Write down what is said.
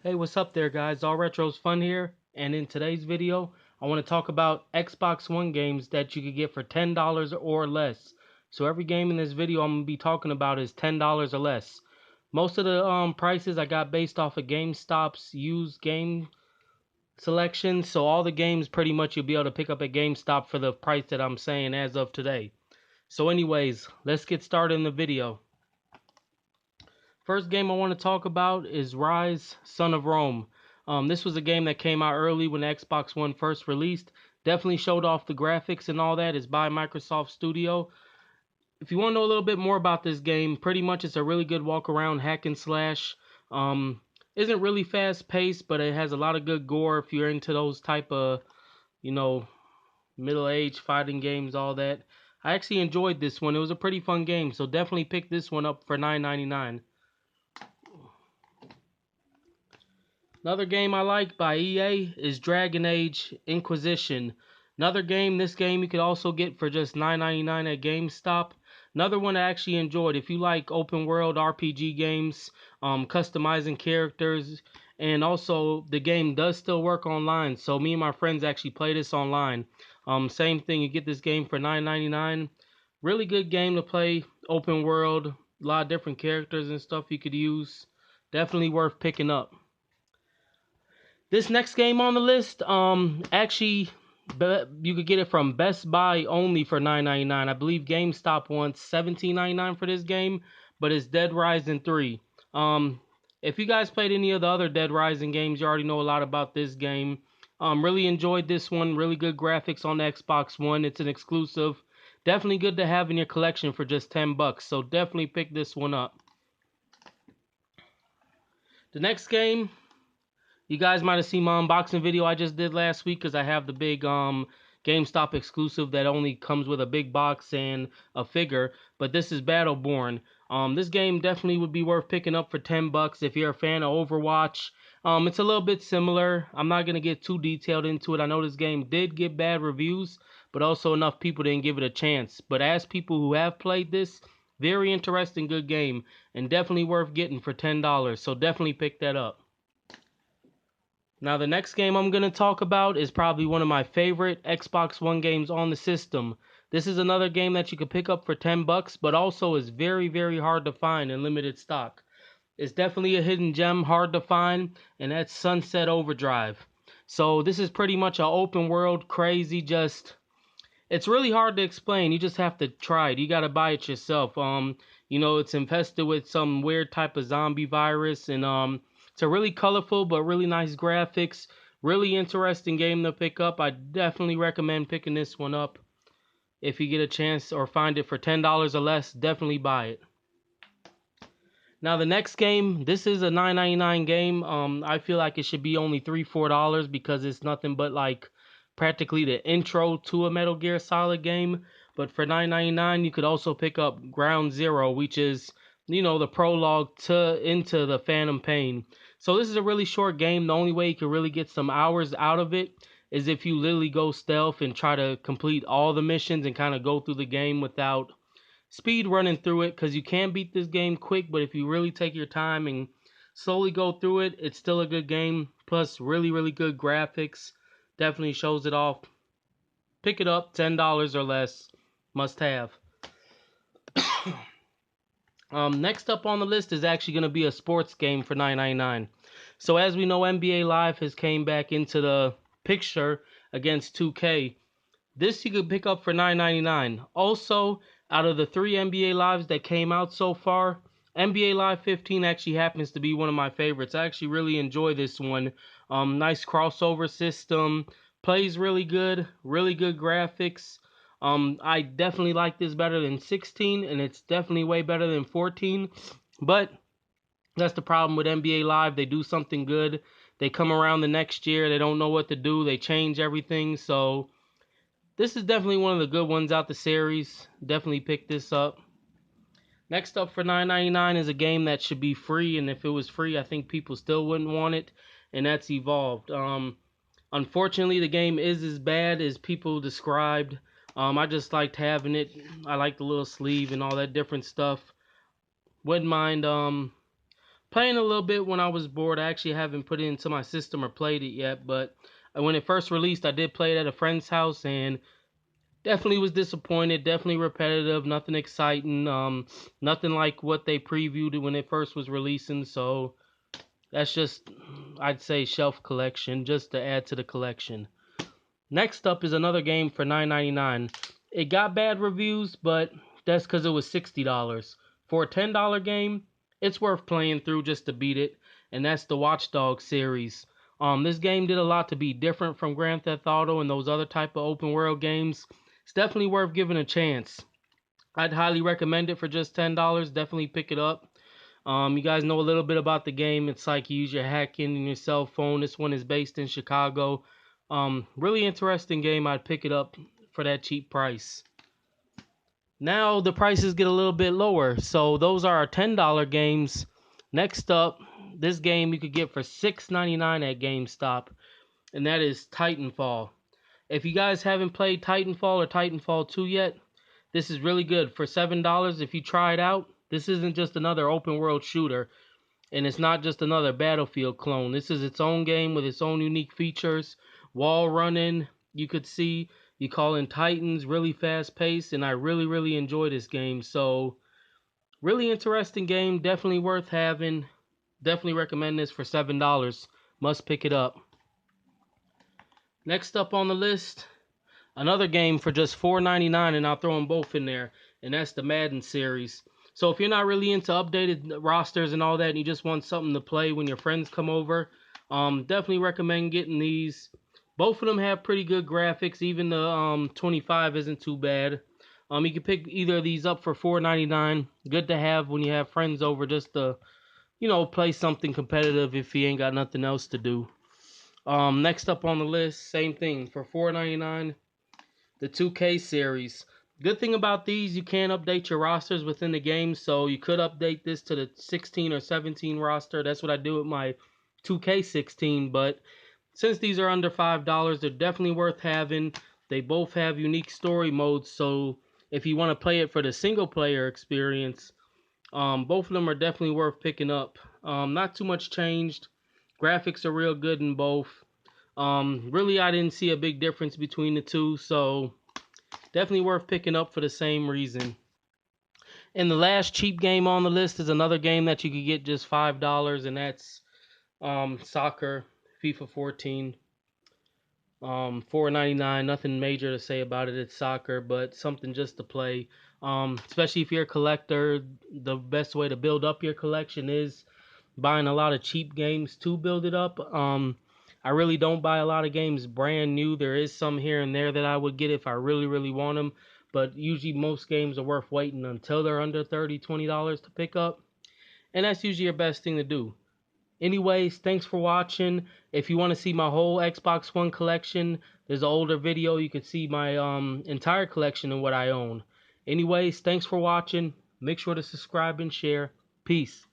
Hey, what's up there, guys? Allretroisfun here, and in today's video, I want to talk about Xbox One games that you could get for $10 or less. So every game in this video I'm going to be talking about is $10 or less. Most of the prices I got based off of GameStop's used game selection, so all the games pretty much you'll be able to pick up at GameStop for the price that I'm saying as of today. So anyways, let's get started in the video. First game I want to talk about is Ryse Son of Rome. This was a game that came out early when the Xbox One first released. Definitely showed off the graphics and all that. It's by Microsoft Studio. If you want to know a little bit more about this game, pretty much it's a really good walk around hack and slash. Isn't really fast paced, but it has a lot of good gore if you're into those type of, middle-aged fighting games, all that. I actually enjoyed this one. It was a pretty fun game, so definitely pick this one up for $9.99. Another game I like by EA is Age Inquisition. Another game, this game you could also get for just $9.99 at GameStop. Another one I actually enjoyed. If you like open world RPG games, customizing characters, and also the game does still work online. So me and my friends actually play this online. Same thing, you get this game for $9.99. Really good game to play, open world, a lot of different characters and stuff you could use. Definitely worth picking up. This next game on the list, actually, you could get it from Best Buy only for $9.99. I believe GameStop wants $17.99 for this game, but it's Dead Rising 3. If you guys played any of the other Dead Rising games, you already know a lot about this game. Really enjoyed this one. Really good graphics on the Xbox One. It's an exclusive. Definitely good to have in your collection for just $10. So definitely pick this one up. The next game, you guys might have seen my unboxing video I just did last week because I have the big GameStop exclusive that only comes with a big box and a figure. But this is Battleborn. This game definitely would be worth picking up for $10 if you're a fan of Overwatch. It's a little bit similar. I'm not going to get too detailed into it. I know this game did get bad reviews, but also enough people didn't give it a chance. But as people who have played this, very interesting, good game, and definitely worth getting for $10. So definitely pick that up. Now the next game I'm going to talk about is probably one of my favorite Xbox One games on the system. This is another game that you could pick up for $10, but also is very, very hard to find in limited stock. It's definitely a hidden gem, hard to find, and that's Sunset Overdrive. So this is pretty much an open world, crazy, it's really hard to explain. You just have to try it. You got to buy it yourself. It's infested with some weird type of zombie virus, and it's a really colorful but really nice graphics. Really interesting game to pick up. I definitely recommend picking this one up. If you get a chance or find it for $10 or less, definitely buy it. Now the next game, this is a $9.99 game. I feel like it should be only $3-4 because it's nothing but like practically the intro to a Metal Gear Solid game. But for $9.99, you could also pick up Ground Zero, which is, the prologue into the Phantom Pain. So this is a really short game. The only way you can really get some hours out of it is if you literally go stealth and try to complete all the missions and kind of go through the game without speed running through it, because you can beat this game quick, but if you really take your time and slowly go through it, it's still a good game. Plus really, really good graphics. Definitely shows it off. Pick it up, $10 or less. Must have. Next up on the list is actually going to be a sports game for $9.99. So as we know, NBA Live has came back into the picture against 2K. This you could pick up for $9.99. Also, out of the 3 NBA Lives that came out so far, NBA Live 15 actually happens to be one of my favorites. I actually really enjoy this one. Nice crossover system. Plays really good graphics. I definitely like this better than 16, and it's definitely way better than 14. But that's the problem with NBA Live. They do something good. They come around the next year. They don't know what to do. They change everything. So this is definitely one of the good ones out the series. Definitely pick this up. Next up for $9.99 is a game that should be free, and if it was free, I think people still wouldn't want it, and that's Evolved. Unfortunately, the game is as bad as people described. I just liked having it. I like the little sleeve and all that different stuff. Wouldn't mind Playing a little bit when I was bored. I actually haven't put it into my system or played it yet, but when it first released, I did play it at a friend's house and definitely was disappointed. Definitely repetitive. Nothing exciting. Nothing like what they previewed when it first was releasing. So that's just, I'd say, shelf collection, just to add to the collection. Next up is another game for $9.99. It got bad reviews, but that's because it was $60. For a $10 game, it's worth playing through just to beat it, and that's the Watch Dogs series. This game did a lot to be different from Grand Theft Auto and those other type of open world games. It's definitely worth giving a chance. I'd highly recommend it for just $10. Definitely pick it up. You guys know a little bit about the game. It's like you use your hacking in your cell phone. This one is based in Chicago. Really interesting game. I'd pick it up for that cheap price. Now the prices get a little bit lower. So those are our $10 games. Next up, this game you could get for $6.99 at GameStop, and that is Titanfall. If you guys haven't played Titanfall or Titanfall 2 yet, this is really good. For $7, if you try it out, this isn't just another open world shooter. And it's not just another Battlefield clone. This is its own game with its own unique features. Wall running, you could see. You call in Titans, really fast paced, and I really enjoy this game. So, really interesting game, definitely worth having. Definitely recommend this for $7. Must pick it up. Next up on the list, another game for just $4.99, and I'll throw them both in there, and that's the Madden series. So if you're not really into updated rosters and all that, and you just want something to play when your friends come over, definitely recommend getting these. Both of them have pretty good graphics. Even the 25 isn't too bad. You can pick either of these up for $4.99. Good to have when you have friends over, just to, play something competitive if you ain't got nothing else to do. Next up on the list, same thing for $4.99. The 2K series. Good thing about these, you can update your rosters within the game, so you could update this to the 16 or 17 roster. That's what I do with my 2K16, but since these are under $5, they're definitely worth having. They both have unique story modes, so if you want to play it for the single player experience, both of them are definitely worth picking up. Not too much changed. Graphics are real good in both. Really, I didn't see a big difference between the two, so definitely worth picking up for the same reason. And the last cheap game on the list is another game that you could get just $5, and that's soccer, FIFA 14. $4.99. Nothing major to say about it. It's soccer, but something just to play. Especially if you're a collector, the best way to build up your collection is buying a lot of cheap games to build it up. I really don't buy a lot of games brand new. There is some here and there that I would get if I really want them, but usually most games are worth waiting until they're under $30, $20 to pick up, and that's usually your best thing to do. Anyways, thanks for watching. If you want to see my whole Xbox One collection, there's an older video. You can see my entire collection and what I own. Anyways, thanks for watching. Make sure to subscribe and share. Peace.